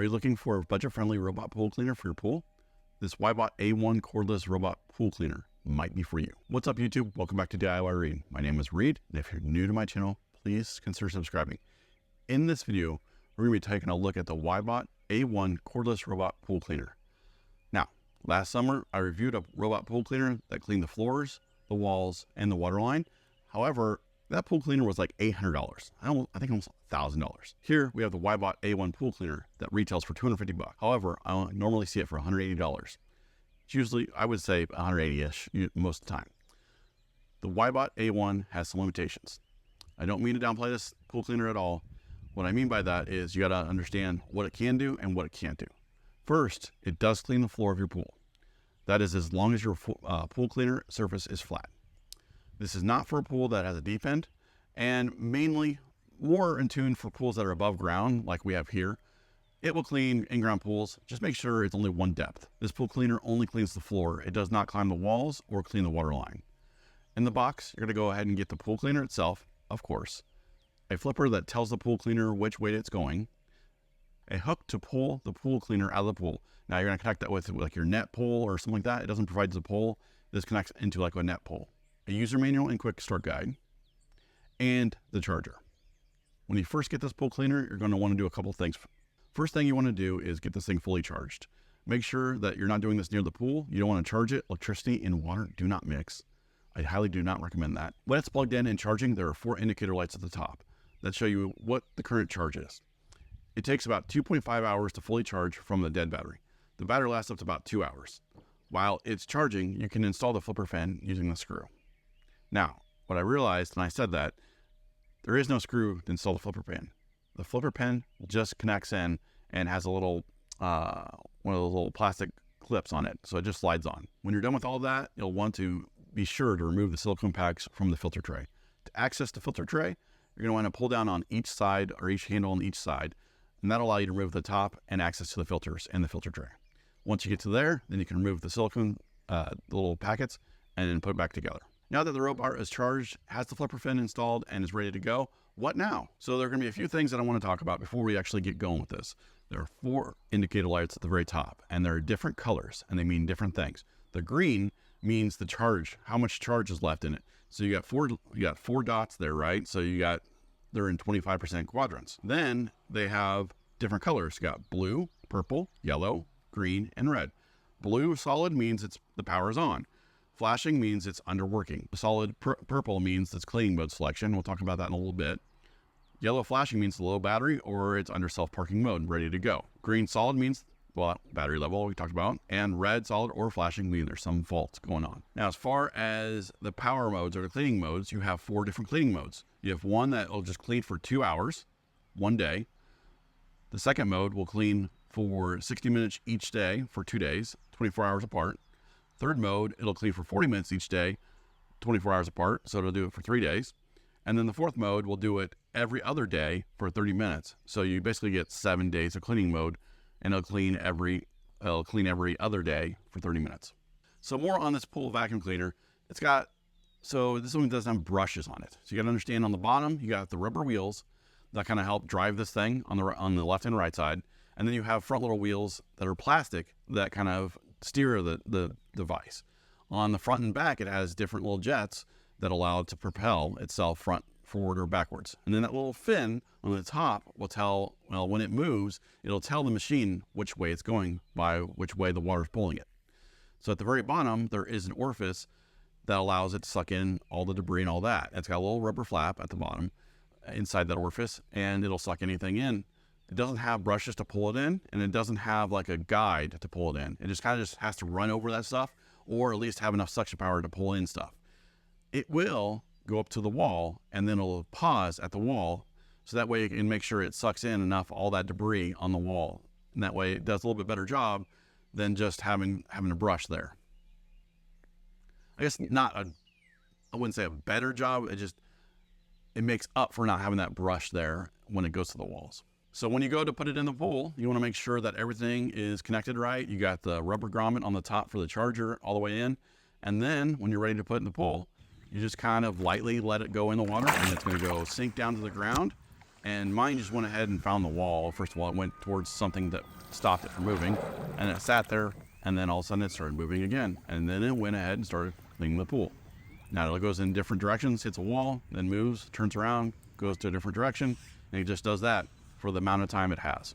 Are you looking for a budget-friendly robot pool cleaner for your pool? This Wybot A1 cordless robot pool cleaner might be for you. What's up, YouTube? Welcome back to DIY Reed. My name is Reed, and if you're new to my channel, please consider subscribing. In this video, we're going to be taking a look at the Wybot A1 cordless robot pool cleaner. Now, last summer, I reviewed a robot pool cleaner that cleaned the floors, the walls, and the water line. However, that pool cleaner was like $800. I think almost $1,000. Here we have the Wybot A1 pool cleaner that retails for $250. However, I normally see it for $180. It's usually, I would say, 180-ish most of the time. The Wybot A1 has some limitations. I don't mean to downplay this pool cleaner at all. What I mean by that is you got to understand what it can do and what it can't do. First, it does clean the floor of your pool. That is as long as your pool cleaner surface is flat. This is not for a pool that has a deep end, and mainly more in tune for pools that are above ground, like we have here. It will clean in-ground pools. Just make sure it's only one depth. This pool cleaner only cleans the floor. It does not climb the walls or clean the water line. In the box, you're going to go ahead and get the pool cleaner itself, of course, a flipper that tells the pool cleaner which way it's going, a hook to pull the pool cleaner out of the pool. Now you're going to connect that with like your net pole or something like that. It doesn't provide the pole. This connects into like a net pole. A user manual and quick start guide, and the charger. When you first get this pool cleaner, you're going to want to do a couple things. First thing you want to do is get this thing fully charged. Make sure that you're not doing this near the pool. You don't want to charge it. Electricity and water do not mix. I highly do not recommend that. When it's plugged in and charging, there are 4 indicator lights at the top that show you what the current charge is. It takes about 2.5 hours to fully charge from the dead battery. The battery lasts up to about 2 hours. While it's charging, you can install the flipper fan using the screw. Now, what I realized when I said that, there is no screw to install the flipper pan. The flipper pan just connects in and has a little, one of those little plastic clips on it, so it just slides on. When you're done with all of that, you'll want to be sure to remove the silicone packs from the filter tray. To access the filter tray, you're going to want to pull down on each side or each handle on each side, and that'll allow you to remove the top and access to the filters and the filter tray. Once you get to there, then you can remove the silicone, the little packets, and then put it back together. Now that the robot is charged, has the flipper fin installed, and is ready to go, what now? So there are going to be a few things that I want to talk about before we actually get going with this. There are 4 indicator lights at the very top, and they're different colors, and they mean different things. The green means the charge, how much charge is left in it. So you got 4 dots there, right? So they're in 25% quadrants. Then they have different colors. You got blue, purple, yellow, green, and red. Blue solid means the power is on. Flashing means it's under working. Solid purple means it's cleaning mode selection. We'll talk about that in a little bit. Yellow flashing means the low battery or it's under self-parking mode, ready to go. Green solid means, well, battery level we talked about. And red solid or flashing means there's some fault going on. Now, as far as the power modes or the cleaning modes, you have 4 different cleaning modes. You have one that will just clean for 2 hours, one day. The second mode will clean for 60 minutes each day for 2 days, 24 hours apart. Third mode, it'll clean for 40 minutes each day, 24 hours apart, so it'll do it for 3 days. And then the fourth mode will do it every other day for 30 minutes. So you basically get 7 days of cleaning mode, and it'll clean every other day for 30 minutes. So more on this pool vacuum cleaner. So this one doesn't have brushes on it. So you got to understand on the bottom, you got the rubber wheels that kind of help drive this thing on the left and right side. And then you have front little wheels that are plastic that kind of steer the device. On the front and back, it has different little jets that allow it to propel itself front, forward, or backwards. And then that little fin on the top will tell, well, when it moves, it'll tell the machine which way it's going by which way the water's pulling it. So at the very bottom, there is an orifice that allows it to suck in all the debris and all that. It's got a little rubber flap at the bottom inside that orifice, and it'll suck anything in. It doesn't have brushes to pull it in, and it doesn't have like a guide to pull it in. It just kind of has to run over that stuff, or at least have enough suction power to pull in stuff. It will go up to the wall, and then it'll pause at the wall, so that way it can make sure it sucks in enough all that debris on the wall. And that way it does a little bit better job than just having a brush there. I guess I wouldn't say a better job, it makes up for not having that brush there when it goes to the walls. So when you go to put it in the pool, you want to make sure that everything is connected right. You got the rubber grommet on the top for the charger all the way in. And then when you're ready to put it in the pool, you just kind of lightly let it go in the water, and it's going to go sink down to the ground. And mine just went ahead and found the wall. First of all, it went towards something that stopped it from moving, and it sat there, and then all of a sudden it started moving again. And then it went ahead and started cleaning the pool. Now it goes in different directions, hits a wall, then moves, turns around, goes to a different direction, and it just does that for the amount of time it has.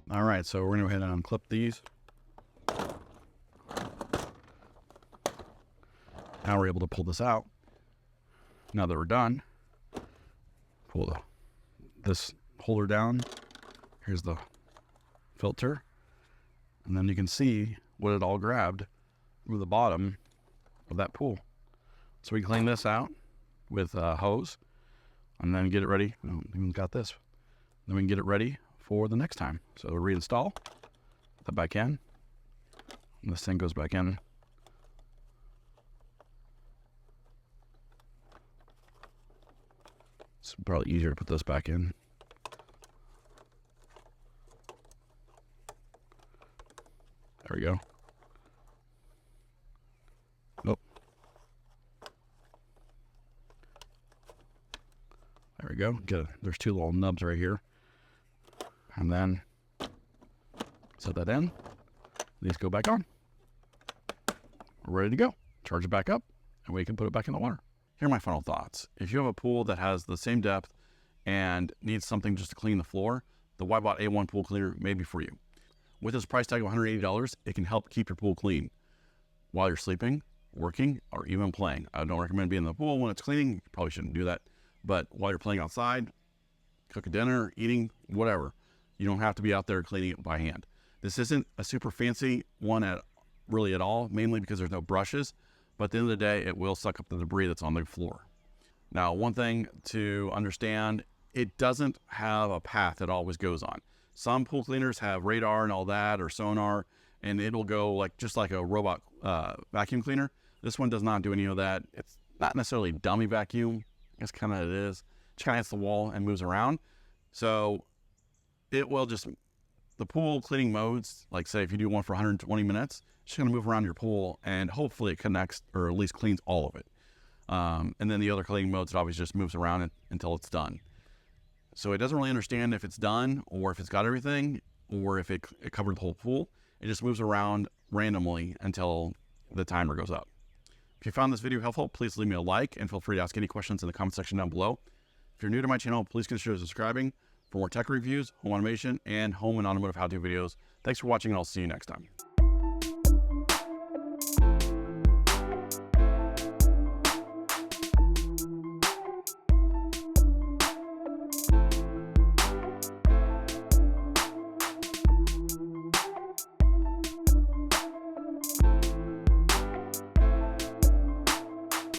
All right, so we're gonna go ahead and unclip these. Now we're able to pull this out. Now that we're done, pull this holder down. Here's the filter. And then you can see what it all grabbed from the bottom of that pool. So we clean this out with a hose and then get it ready. We even got this. Then we can get it ready for the next time. So reinstall, put that back in, and this thing goes back in. It's probably easier to put this back in. There we go. Nope. There we go. There's two little nubs right here. And then set that in. These go back on. We're ready to go. Charge it back up, and we can put it back in the water. Here are my final thoughts. If you have a pool that has the same depth and needs something just to clean the floor, the Wybot A1 pool cleaner may be for you. With this price tag of $180, it can help keep your pool clean while you're sleeping, working, or even playing. I don't recommend being in the pool when it's cleaning. You probably shouldn't do that. But while you're playing outside, cooking dinner, eating, whatever, you don't have to be out there cleaning it by hand. This isn't a super fancy one at all, mainly because there's no brushes, but at the end of the day, it will suck up the debris that's on the floor. Now, one thing to understand, it doesn't have a path it always goes on. Some pool cleaners have radar and all that, or sonar, and it'll go just like a robot vacuum cleaner. This one does not do any of that. It's not necessarily dummy vacuum. I guess kind of it is. It kind of hits the wall and moves around. So it will the pool cleaning modes, like say if you do one for 120 minutes, it's just gonna move around your pool and hopefully it connects or at least cleans all of it. And then the other cleaning modes, it always just moves around until it's done. So it doesn't really understand if it's done or if it's got everything or if it covered the whole pool. It just moves around randomly until the timer goes up. If you found this video helpful, please leave me a like and feel free to ask any questions in the comment section down below. If you're new to my channel, please consider subscribing for more tech reviews, home automation, and home and automotive how-to videos. Thanks for watching, and I'll see you next time.